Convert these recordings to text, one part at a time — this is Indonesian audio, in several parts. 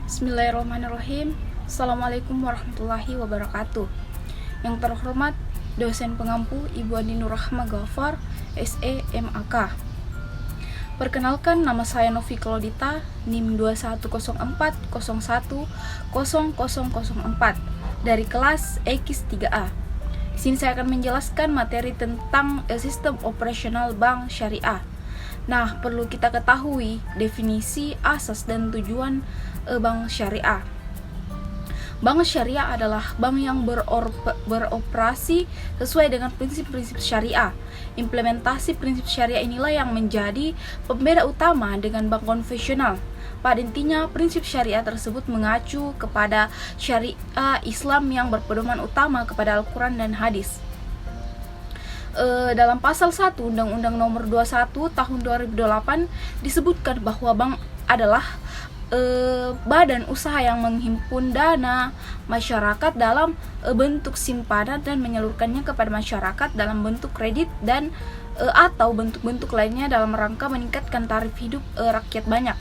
Bismillahirrahmanirrahim. Assalamualaikum warahmatullahi wabarakatuh. Yang terhormat dosen pengampu Ibu Andi Nurrahma Ghaffar, SE MAK. Perkenalkan, nama saya Novi Claudita, NIM 2104010004 dari kelas EKIS 3A. Di sini saya akan menjelaskan materi tentang sistem operasional bank syariah. Nah, perlu kita ketahui definisi, asas, dan tujuan bank syariah. Bank syariah adalah bank yang beroperasi sesuai dengan prinsip-prinsip syariah. Implementasi prinsip syariah inilah yang menjadi pembeda utama dengan bank konvensional. Pada intinya, prinsip syariah tersebut mengacu kepada syariah Islam yang berpedoman utama kepada Al-Quran dan hadis. Dalam pasal 1 Undang-Undang Nomor 21 Tahun 2008 disebutkan bahwa bank adalah badan usaha yang menghimpun dana masyarakat dalam bentuk simpanan dan menyalurkannya kepada masyarakat dalam bentuk kredit dan atau bentuk-bentuk lainnya dalam rangka meningkatkan taraf hidup rakyat banyak.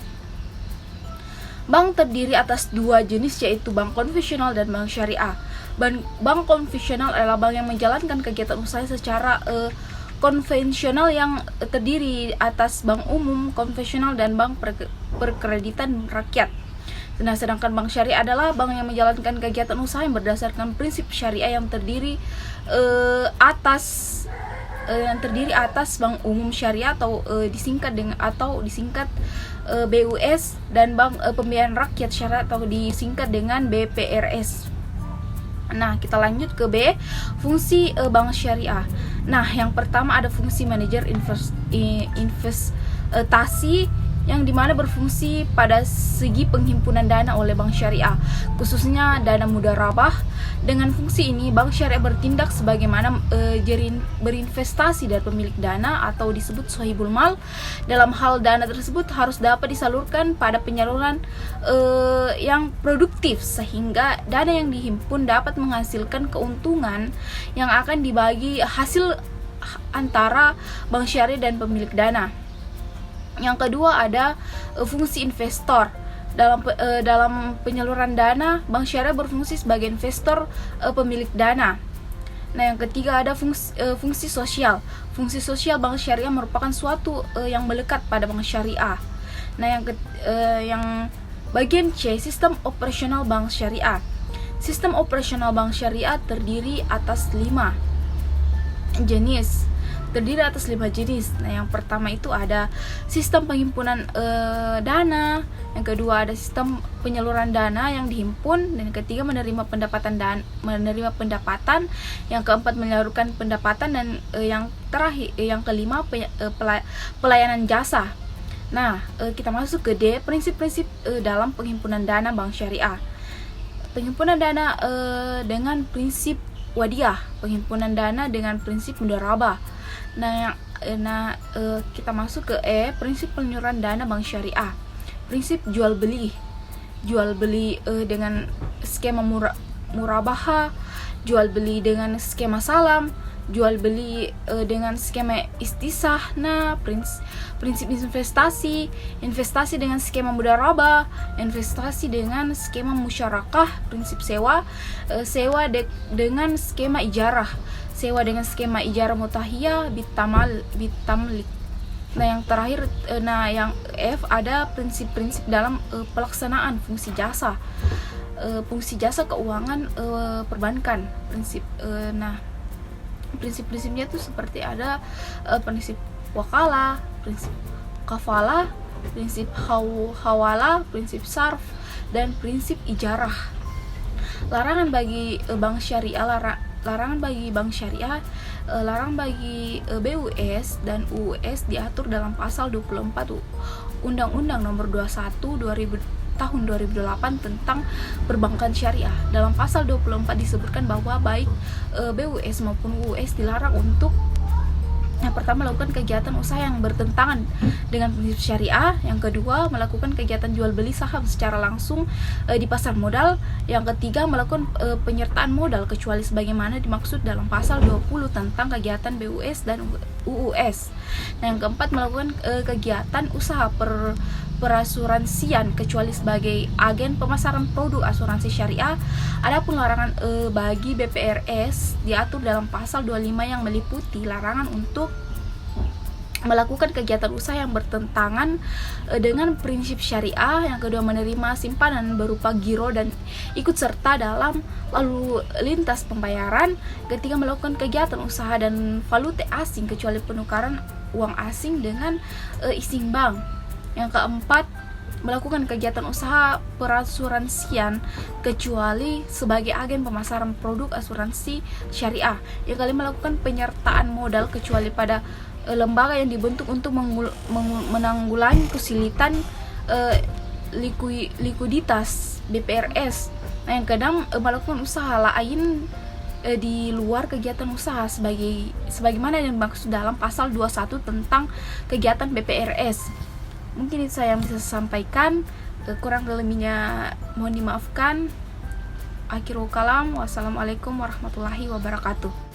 Bank terdiri atas dua jenis, yaitu bank konvensional dan bank syariah. Bank konvensional adalah bank yang menjalankan kegiatan usaha secara konvensional yang terdiri atas bank umum, konvensional, dan bank perkreditan rakyat. Nah, sedangkan bank syariah adalah bank yang menjalankan kegiatan usaha yang berdasarkan prinsip syariah yang terdiri atas bank umum syariah atau disingkat BUS, dan bank pembiayaan rakyat syariah atau disingkat dengan BPRS. Nah, kita lanjut ke B, fungsi bank syariah. Nah, yang pertama ada fungsi manajer investasi, yang dimana berfungsi pada segi penghimpunan dana oleh bank syariah, khususnya dana mudharabah. Dengan fungsi ini, bank syariah bertindak sebagaimana berinvestasi dari pemilik dana atau disebut sohibul mal. Dalam hal dana tersebut harus dapat disalurkan pada penyaluran yang produktif, sehingga dana yang dihimpun dapat menghasilkan keuntungan yang akan dibagi hasil antara bank syariah dan pemilik dana. Yang kedua ada fungsi investor. Dalam penyaluran dana, bank syariah berfungsi sebagai investor pemilik dana. Nah, yang ketiga ada fungsi sosial. Fungsi sosial bank syariah merupakan suatu yang melekat pada bank syariah. Nah, yang bagian C, sistem operasional bank syariah. Sistem operasional bank syariah terdiri atas 5 jenis. Nah, yang pertama itu ada sistem penghimpunan dana, yang kedua ada sistem penyaluran dana yang dihimpun, dan yang ketiga menerima pendapatan, yang keempat menyalurkan pendapatan, dan yang kelima pelayanan jasa. Nah, kita masuk ke D, prinsip-prinsip dalam penghimpunan dana bank syariah. Penghimpunan dana dengan prinsip wadiah, penghimpunan dana dengan prinsip mudharabah. Kita masuk ke E, prinsip penyaluran dana bank syariah. Prinsip jual beli dengan skema murabahah, jual beli dengan skema salam, jual beli dengan skema istisah. Nah, prinsip investasi dengan skema mudharabah, investasi dengan skema musyarakah, prinsip sewa dengan skema ijarah, sewa dengan skema ijarah mutahiyah bitamlik. Nah, yang terakhir, yang F ada prinsip-prinsip dalam pelaksanaan fungsi jasa keuangan perbankan. Prinsip-prinsipnya itu seperti ada prinsip wakalah, prinsip kafalah, prinsip hawalah, prinsip sarf, dan prinsip ijarah. Larangan bagi bank syariah, larangan bagi BUS dan UUS diatur dalam pasal 24 Undang-Undang Nomor 21 Tahun 2008 tentang perbankan syariah. Dalam pasal 24 disebutkan bahwa baik BUS maupun UUS dilarang untuk yang pertama, melakukan kegiatan usaha yang bertentangan dengan prinsip syariah. Yang kedua, melakukan kegiatan jual beli saham secara langsung di pasar modal. Yang ketiga, melakukan penyertaan modal kecuali sebagaimana dimaksud dalam pasal 20 tentang kegiatan BUS dan UUS. Nah, yang keempat, melakukan kegiatan usaha perasuransian kecuali sebagai agen pemasaran produk asuransi syariah. Adapun larangan bagi BPRS diatur dalam pasal 25 yang meliputi larangan untuk melakukan kegiatan usaha yang bertentangan dengan prinsip syariah. Yang kedua, menerima simpanan berupa giro dan ikut serta dalam lalu lintas pembayaran. Ketiga, melakukan kegiatan usaha dan valuta asing kecuali penukaran uang asing dengan ising bank. Yang keempat, melakukan kegiatan usaha perasuransian kecuali sebagai agen pemasaran produk asuransi syariah. Yang kelima, melakukan penyertaan modal kecuali pada lembaga yang dibentuk untuk menanggulangi kesulitan likuiditas BPRS. Nah, yang keenam, melakukan usaha lain di luar kegiatan usaha sebagaimana yang dimaksud dalam pasal 21 tentang kegiatan BPRS. Mungkin itu saya yang bisa sampaikan, kurang lebihnya mohon dimaafkan. Akhirul kalam, wassalamualaikum warahmatullahi wabarakatuh.